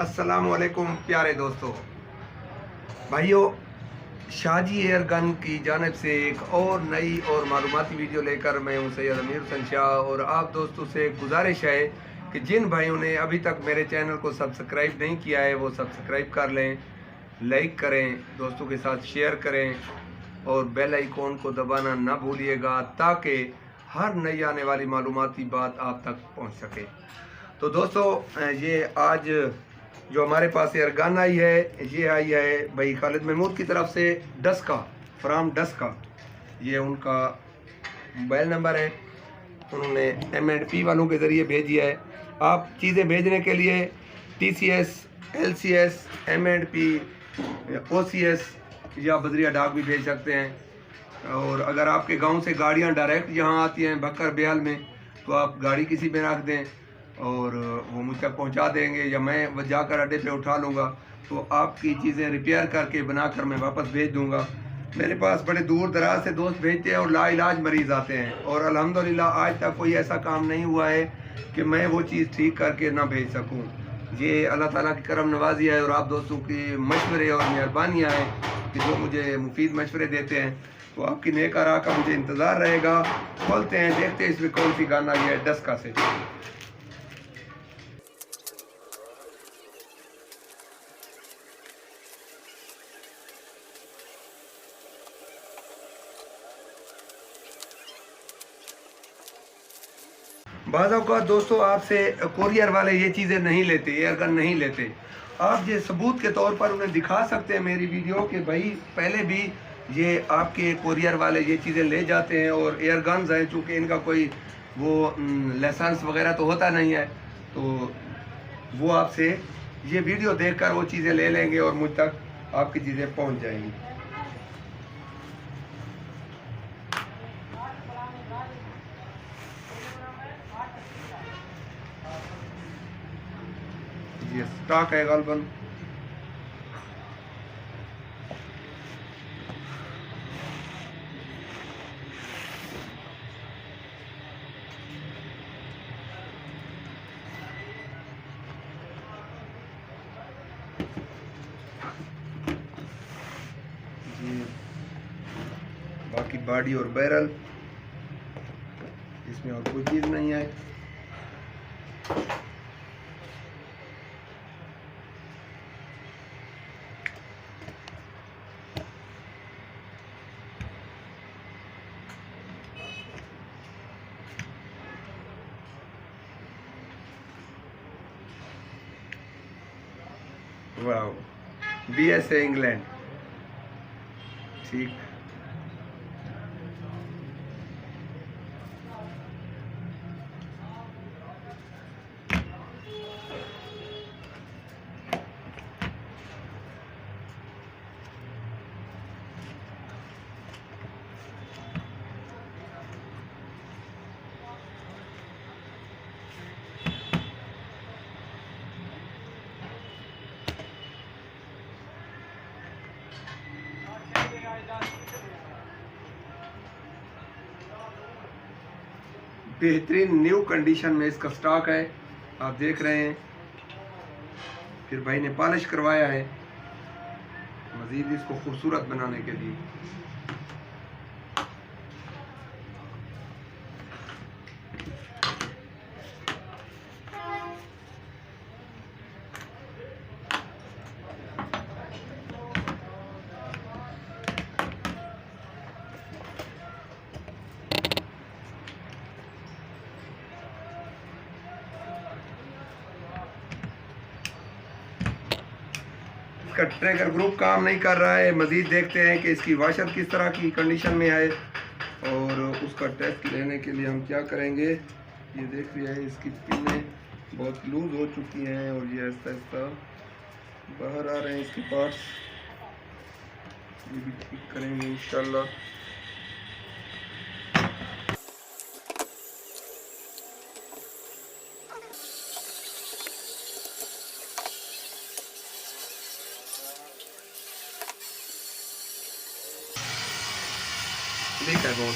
अस्सलाम वालेकुम प्यारे दोस्तों भाइयों, शाजी एयर गन की जानिब से एक और नई और मालूमाती वीडियो लेकर मैं हूं सैयद अमीर हुसैन शाह। और आप दोस्तों से गुजारिश है कि जिन भाइयों ने अभी तक मेरे चैनल को सब्सक्राइब नहीं किया है वो सब्सक्राइब कर लें, लाइक करें, दोस्तों के साथ शेयर करें और बेल आइकॉन को दबाना ना भूलिएगा ताकि हर नई आने वाली मालूमाती बात आप तक पहुंच सके। तो दोस्तों ये आज जो हमारे पास एयर गन आई है, ये आई है भाई खालिद महमूद की तरफ से, डस्का फ्राम डस्का। ये उनका मोबाइल नंबर है, उन्होंने M&P वालों के ज़रिए भेजी है। आप चीज़ें भेजने के लिए TCS, LCS, M&P, OCS या बदरिया डाक भी भेज सकते हैं। और अगर आपके गांव से गाड़ियां डायरेक्ट यहाँ आती हैं बकर बेहल में, तो आप गाड़ी किसी में रख दें और वो मुझ तक पहुँचा देंगे, या मैं जाकर अड्डे पे उठा लूँगा तो आपकी चीज़ें रिपेयर करके बनाकर मैं वापस भेज दूँगा। मेरे पास बड़े दूर दराज से दोस्त भेजते हैं और लाइलाज मरीज़ आते हैं, और अल्हम्दुलिल्लाह आज तक कोई ऐसा काम नहीं हुआ है कि मैं वो चीज़ ठीक करके ना भेज सकूँ। ये अल्लाह ताला की करम नवाजी है और आप दोस्तों की मशवरे और मेहरबानियाँ हैं कि जो मुझे मुफीद मशवरे देते हैं। तो आपकी नेक आरा का मुझे इंतज़ार रहेगा। खोलते हैं, देखते हैं इसमें कौन सी गाना ये है डस्का से। बाज़ औक़ात दोस्तों आपसे कोरियर वाले ये चीज़ें नहीं लेते, एयर गन नहीं लेते। आप ये सबूत के तौर पर उन्हें दिखा सकते हैं मेरी वीडियो कि भाई पहले भी ये आपके कोरियर वाले ये चीज़ें ले जाते हैं। और एयर गन्स हैं, चूँकि इनका कोई वो लाइसेंस वगैरह तो होता नहीं है, तो वो आपसे ये वीडियो देखकर वो चीज़ें ले लेंगे और मुझ तक आपकी चीज़ें पहुँच जाएंगी। ये स्टॉक है गालबन। जी बाकी बॉडी और बैरल, इसमें और कोई चीज़ नहीं है। वाह, BSA इंग्लैंड, ठीक। बेहतरीन न्यू कंडीशन में इसका स्टॉक है, आप देख रहे हैं। फिर भाई ने पॉलिश करवाया है मज़ीद इसको खूबसूरत बनाने के लिए। इसका ट्रैकर ग्रुप काम नहीं कर रहा है। मज़ीद देखते हैं कि इसकी वाशर किस तरह की कंडीशन में है, और उसका टेस्ट लेने के लिए हम क्या करेंगे। ये देख रहे हैं इसकी पिनें बहुत लूज़ हो चुकी हैं और ये आहिस्ता आहिस्ता बाहर आ रहे हैं इसके पार्ट्स। ये भी ठीक करेंगे इंशाल्लाह। ठीक है बहुत।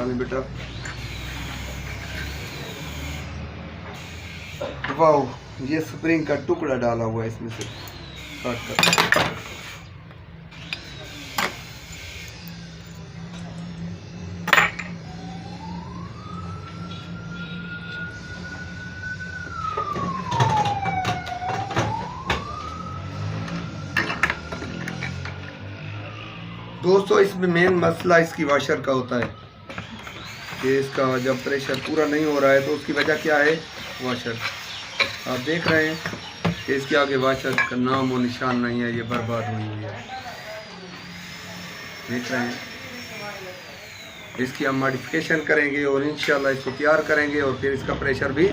डालें बेटा। वाह, ये स्प्रिंग का टुकड़ा डाला हुआ है इसमें से काट कर। दोस्तों इसमें मेन मसला इसकी वाशर का होता है कि इसका जब प्रेशर पूरा नहीं हो रहा है तो उसकी वजह क्या है, वाशर। आप देख रहे हैं कि इसके आगे वाशर का नाम और निशान नहीं है, ये बर्बाद हुई हुई है। देख रहे हैं, इसकी हम मॉडिफिकेशन करेंगे और इंशाल्लाह इसको तैयार करेंगे और फिर इसका प्रेशर भी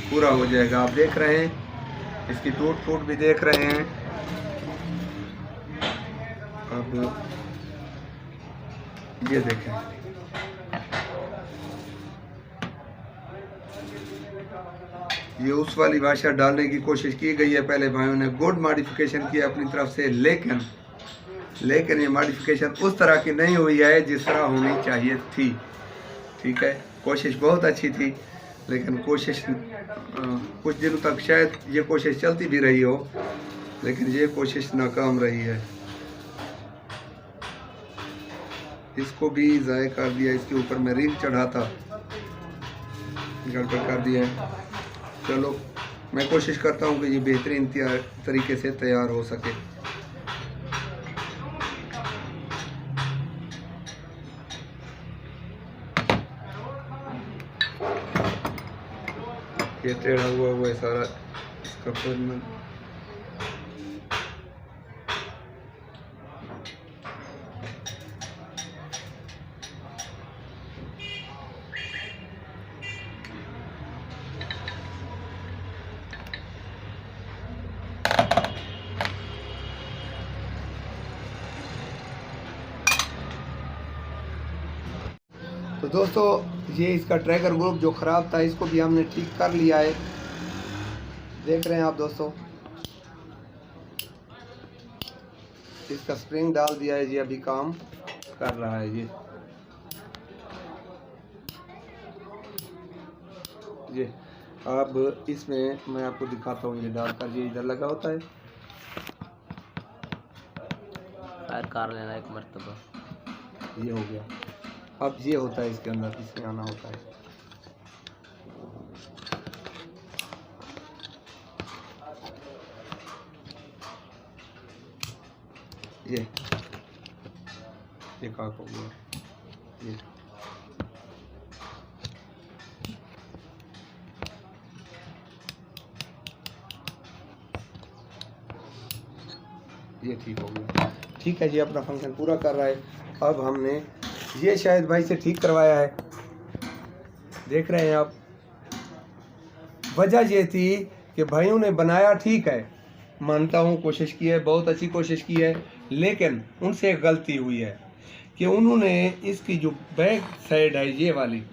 पूरा हो जाएगा। आप देख रहे हैं, इसकी टूट फूट भी देख रहे हैं। अब ये देखें, ये उस वाली वाशर डालने की कोशिश की गई है, पहले भाइयों ने गुड मॉडिफिकेशन की अपनी तरफ से, लेकिन ये मॉडिफिकेशन उस तरह की नहीं हुई है जिस तरह होनी चाहिए थी। ठीक है, कोशिश बहुत अच्छी थी, लेकिन कोशिश कुछ दिनों तक शायद ये कोशिश चलती भी रही हो, लेकिन ये कोशिश नाकाम रही है। इसको भी ज़ाय कर दिया, इसके ऊपर मैं रिंग चढ़ा था, गड़बड़ कर दिया है। चलो, मैं कोशिश करता हूँ कि ये बेहतरीन तरीके से तैयार हो सके। ये टेढ़ा हुआ है सारा इसका फर्म। तो दोस्तों ये इसका ट्रैकर ग्रुप जो ख़राब था, इसको भी हमने ठीक कर लिया है। देख रहे हैं आप दोस्तों, इसका स्प्रिंग डाल दिया है, ये अभी काम कर रहा है। ये अब इसमें मैं आपको दिखाता हूँ, ये डालकर ये इधर लगा होता है, फायर कर लेना एक मरतबा। ये हो गया। अब ये होता है इसके अंदर, इसमें आना होता है। ये काक हो गया। ये ठीक हो गया। ठीक है जी, अपना फंक्शन पूरा कर रहा है। अब हमने ये शायद भाई से ठीक करवाया है, देख रहे हैं आप। वजह ये थी कि भाइयों ने बनाया ठीक है, मानता हूँ कोशिश की है, बहुत अच्छी कोशिश की है, लेकिन उनसे एक गलती हुई है कि उन्होंने इसकी जो बैक साइड है ये वाली,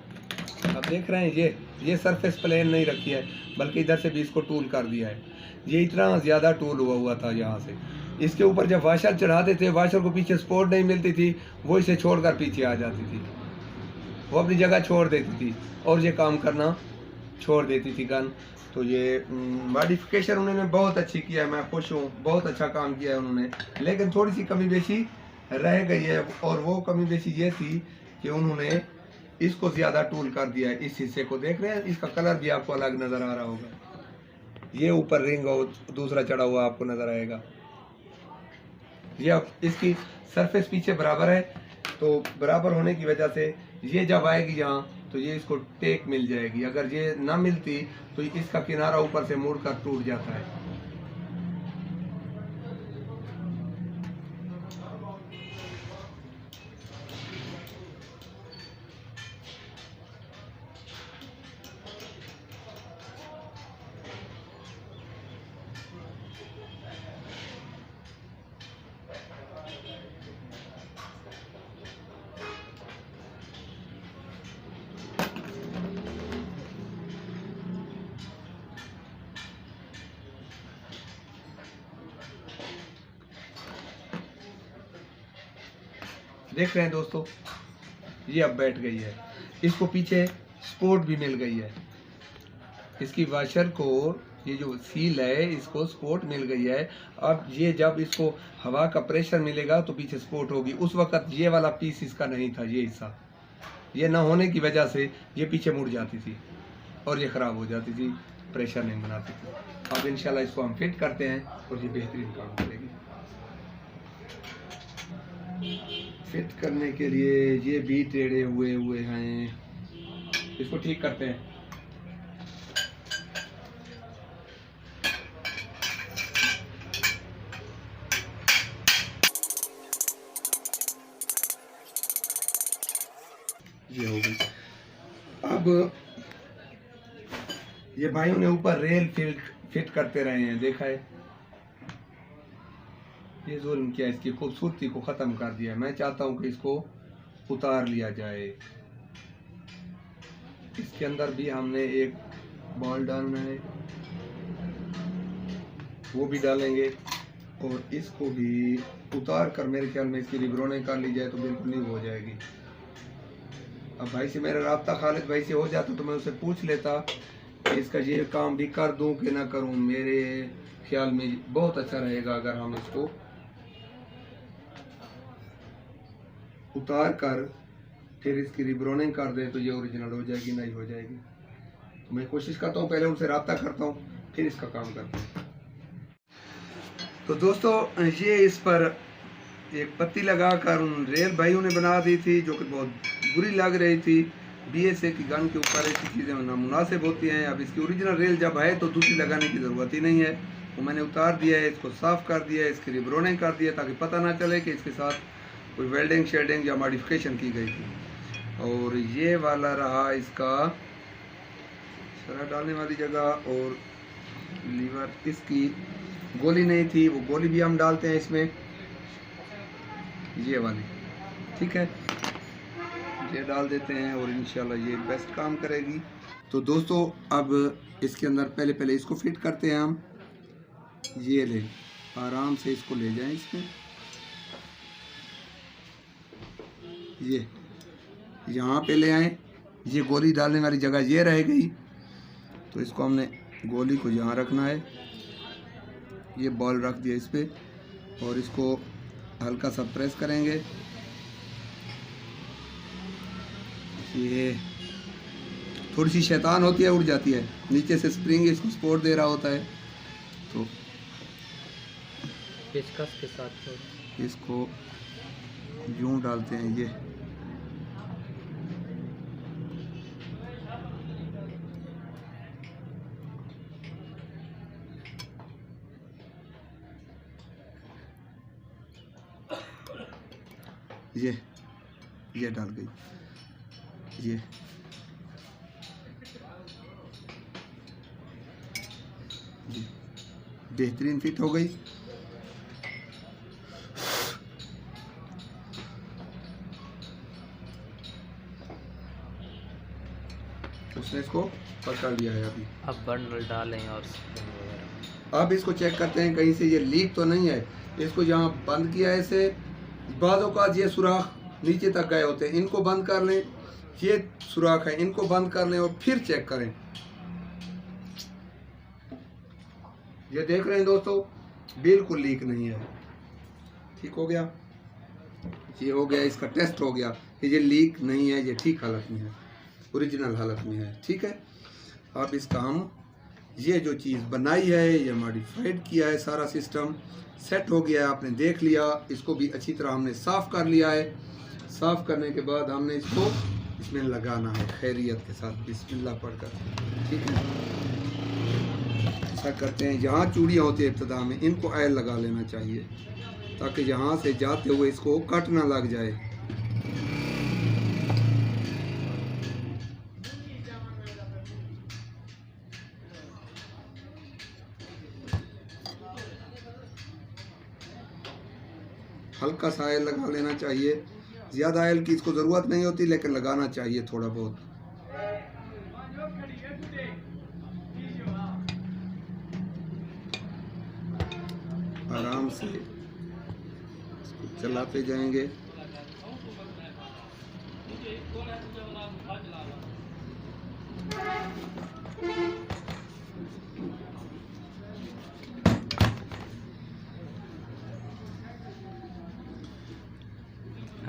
आप देख रहे हैं, ये सरफेस प्लेन नहीं रखी है, बल्कि इधर से भी इसको टूल कर दिया है। ये इतना ज़्यादा टूल हुआ था यहाँ से। इसके ऊपर जब वाशर चढ़ाते थे, वाशर को पीछे सपोर्ट नहीं मिलती थी, वो इसे छोड़कर पीछे आ जाती थी, वो अपनी जगह छोड़ देती थी और ये काम करना छोड़ देती थी गन। तो ये मॉडिफिकेशन उन्होंने बहुत अच्छी किया है, मैं खुश हूँ, बहुत अच्छा काम किया है उन्होंने। लेकिन थोड़ी सी कमी बेशी रह गई है, और वो कमी बेशी ये थी कि उन्होंने इसको ज़्यादा टूल कर दिया है। इस हिस्से को देख रहे हैं, इसका कलर भी आपको अलग नज़र आ रहा होगा। ये ऊपर रिंग और दूसरा चढ़ा हुआ आपको नज़र आएगा। ये अब इसकी सरफेस पीछे बराबर है, तो बराबर होने की वजह से ये जब आएगी यहाँ तो ये इसको टेक मिल जाएगी। अगर ये ना मिलती तो इसका किनारा ऊपर से मुड़कर टूट जाता है। देख रहे हैं दोस्तों, ये अब बैठ गई है। इसको पीछे स्पोर्ट भी मिल गई है, इसकी वाशर को ये जो सील है इसको स्पोर्ट मिल गई है। अब ये जब इसको हवा का प्रेशर मिलेगा तो पीछे स्पोर्ट होगी। उस वक्त ये वाला पीस इसका नहीं था, ये हिस्सा, ये ना होने की वजह से ये पीछे मुड़ जाती थी और ये ख़राब हो जाती थी, प्रेशर नहीं बनाती थी। अब इंशाल्लाह इसको हम फिट करते हैं और ये बेहतरीन काम करेगी। फिट करने के लिए ये भी टेढ़े हुए हैं, इसको ठीक करते हैं। ये हो गई। अब ये भाइयों ने ऊपर रेल फिट करते रहे हैं, देखा है, ये जुल्म किया, इसकी खूबसूरती को ख़त्म कर दिया। मैं चाहता हूँ कि इसको उतार लिया जाए। इसके अंदर भी हमने एक बॉल डालना है, वो भी डालेंगे और इसको भी उतार कर मेरे ख्याल में इसकी रिबरोने कर ली जाए तो बिल्कुल नहीं हो जाएगी। अब भाई से मेरा राब्ता खालिद भाई से हो जाता तो मैं उसे पूछ लेता कि इसका ये काम भी कर दूं कि ना करूं। मेरे ख्याल में बहुत अच्छा रहेगा अगर हम इसको उतार कर फिर इसकी रिब्रोनिंग कर दें तो ये ओरिजिनल हो जाएगी, नहीं हो जाएगी। तो मैं कोशिश करता हूँ, पहले उनसे राब्ता करता हूँ फिर इसका काम करता हूँ। तो दोस्तों ये इस पर एक पत्ती लगाकर उन रेल भाइयों ने बना दी थी जो कि बहुत बुरी लग रही थी। BSA की गन के ऊपर ऐसी चीज़ें नामुनासिब होती हैं। अब इसकी ओरिजिनल रेल जब है तो दूसरी लगाने की ज़रूरत ही नहीं है। वो मैंने उतार दिया है, इसको साफ़ कर दिया है, इसकी रिब्रोनिंग कर दिया ताकि पता ना चले कि इसके साथ कोई वेल्डिंग शेडिंग या मॉडिफिकेशन की गई थी। और ये वाला रहा इसका शरा डालने वाली जगह और लीवर, इसकी गोली नहीं थी, वो गोली भी हम डालते हैं इसमें, ये वाली, ठीक है, ये डाल देते हैं और इंशाल्लाह ये बेस्ट काम करेगी। तो दोस्तों अब इसके अंदर पहले इसको फिट करते हैं हम। ये ले, आराम से इसको ले जाएं इसमें, ये यहाँ पे ले आए। ये गोली डालने वाली जगह ये रह गई तो इसको हमने गोली को यहाँ रखना है, ये बॉल रख दिया इस पे और इसको हल्का सा प्रेस करेंगे। ये थोड़ी सी शैतान होती है, उड़ जाती है, नीचे से स्प्रिंग इसको सपोर्ट दे रहा होता है तो पेचकस के साथ इसको यूं डालते हैं। ये डाल गई, ये बेहतरीन फिट हो गई। उसने इसको पकड़ लिया है। अभी अब बंडल डालें और अब इसको चेक करते हैं कहीं से ये लीक तो नहीं है। इसको यहाँ बंद किया है, इसे बाज़ों का ये सुराख नीचे तक गए होते हैं, इनको बंद कर लें। ये सुराख है, इनको बंद कर लें और फिर चेक करें। ये देख रहे हैं दोस्तों, बिल्कुल लीक नहीं है, ठीक हो गया। ये हो गया, इसका टेस्ट हो गया कि ये लीक नहीं है, ये ठीक हालत में है, ओरिजिनल हालत में है, ठीक है। अब इसका हम ये जो चीज़ बनाई है, ये मॉडिफाइड किया है, सारा सिस्टम सेट हो गया है, आपने देख लिया। इसको भी अच्छी तरह हमने साफ़ कर लिया है। साफ़ करने के बाद हमने इसको इसमें लगाना है खैरियत के साथ, बिस्मिल्लाह पढ़कर, ठीक है। ऐसा करते हैं, जहाँ चूड़ियाँ होती है इब्तिदा में, इनको ऑयल लगा लेना चाहिए ताकि यहाँ से जाते हुए इसको कट ना लग जाए। हल्का सा ऑयल लगा लेना चाहिए, ज़्यादा ऑयल की इसको ज़रूरत नहीं होती, लेकिन लगाना चाहिए थोड़ा बहुत। आराम से इसको चलाते जाएंगे।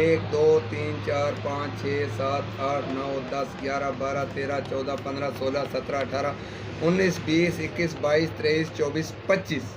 1 2 3 4 5 6 7 8 9 10 11 12 13 14 15 16 17 18 19 20 21 22 23 24 25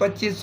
25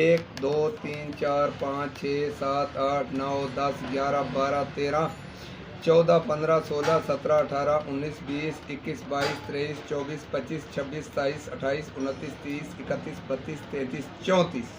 1 2 3 4 5 6 7 8 9 10 11 12 13 14 15 16 17 18 19 20 21 22 23 24 25 26 27 28 29 30 31 32 33 34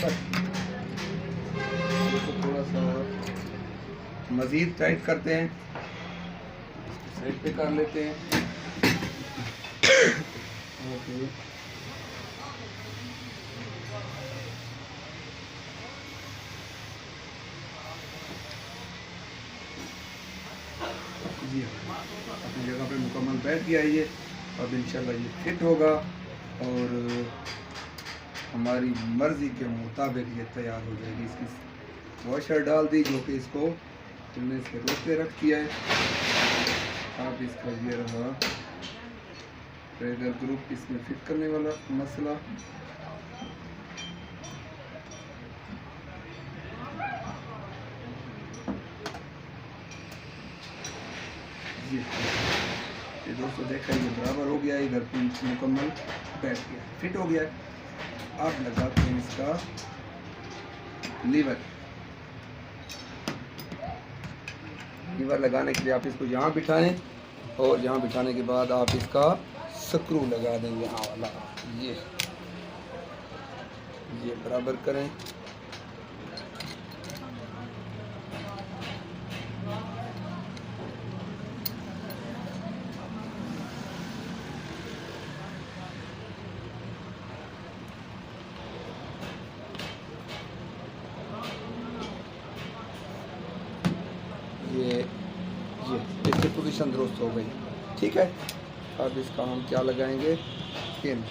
परफेक्ट। थोड़ा सा मज़ीद टाइट करते हैं, साइड पे कर लेते हैं। ओके, जी अपनी जगह पे मुकम्मल बैठ गया ये। अब इंशाल्लाह ये फिट होगा और हमारी मर्ज़ी के मुताबिक ये तैयार हो जाएगी। इसकी वॉशर डाल दी जो कि इसको खुलने से रोक के रखती है। अब इसका ये रहा ट्रेडर ग्रुप, इसमें फिट करने वाला मसला। ये दोस्तों देखा ये बराबर हो गया है, इधर पिंच मुकम्मल बैठ गया, फिट हो गया है। अब लगाते हैं इसका लीवर। लीवर लगाने के लिए आप इसको यहाँ बिठाएं और यहाँ बिठाने के बाद आप इसका स्क्रू लगा देंगे यहाँ वाला। ये बराबर करें। ये इसकी पोजीशन दुरुस्त हो गई, ठीक है। अब इसका हम क्या लगाएंगे, पिन।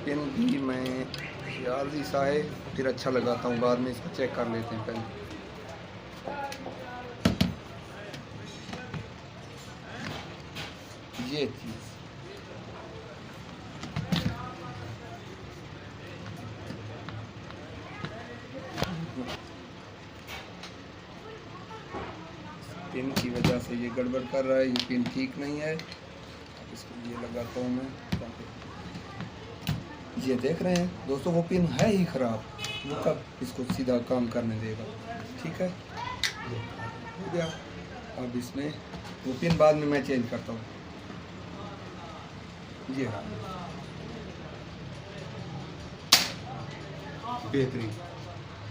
पिन भी मैं यार सा है, फिर अच्छा लगाता हूँ, बाद में इसको चेक कर लेते हैं पहले। ये चीज़ पिन की वजह से ये गड़बड़ कर रहा है, ये पिन ठीक नहीं है। इसको ये लगाता हूँ मैं। ये देख रहे हैं दोस्तों, वो पिन है ही ख़राब, वो कब इसको सीधा काम करने देगा, ठीक है। हो गया। अब इसमें वो पिन बाद में मैं चेंज करता हूँ। जी हाँ, बेहतरीन।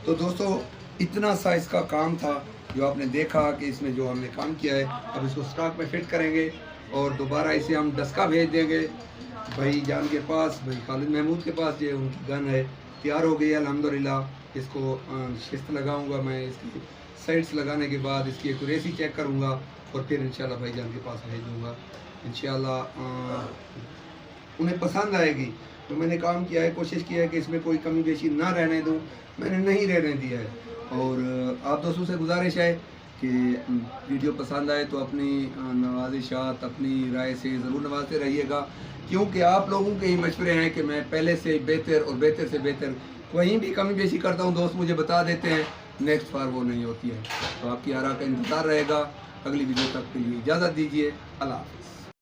तो दोस्तों इतना सा इसका काम था जो आपने देखा कि इसमें जो हमने काम किया है। अब इसको स्टॉक में फिट करेंगे और दोबारा इसे हम डस्का भेज देंगे भाई जान के पास, भाई खालिद महमूद के पास। ये उनकी गन है, तैयार हो गई है अल्हम्दुलिल्लाह। इसको शिस्त लगाऊंगा मैं, इसकी साइड्स लगाने के बाद इसकी एक्यूरेसी चेक करूंगा और फिर इंशाल्लाह भाई जान के पास भेज दूँगा। इंशाल्लाह उन्हें पसंद आएगी। तो मैंने काम किया है, कोशिश किया है कि इसमें कोई कमी बेशी ना रहने दूँ, मैंने नहीं रहने दिया है। और आप दोस्तों से गुजारिश है कि वीडियो पसंद आए तो अपनी नवाजिशात, अपनी राय से ज़रूर नवाजते रहिएगा, क्योंकि आप लोगों के ही मशवरे हैं कि मैं पहले से बेहतर और बेहतर से बेहतर कहीं भी कमी बेशी करता हूँ, दोस्त मुझे बता देते हैं, नेक्स्ट बार वो नहीं होती है। तो आपकी आरा का इंतज़ार रहेगा। अगली वीडियो तक के लिए इजाज़त दीजिए। अल्लाह हाफ़िज़।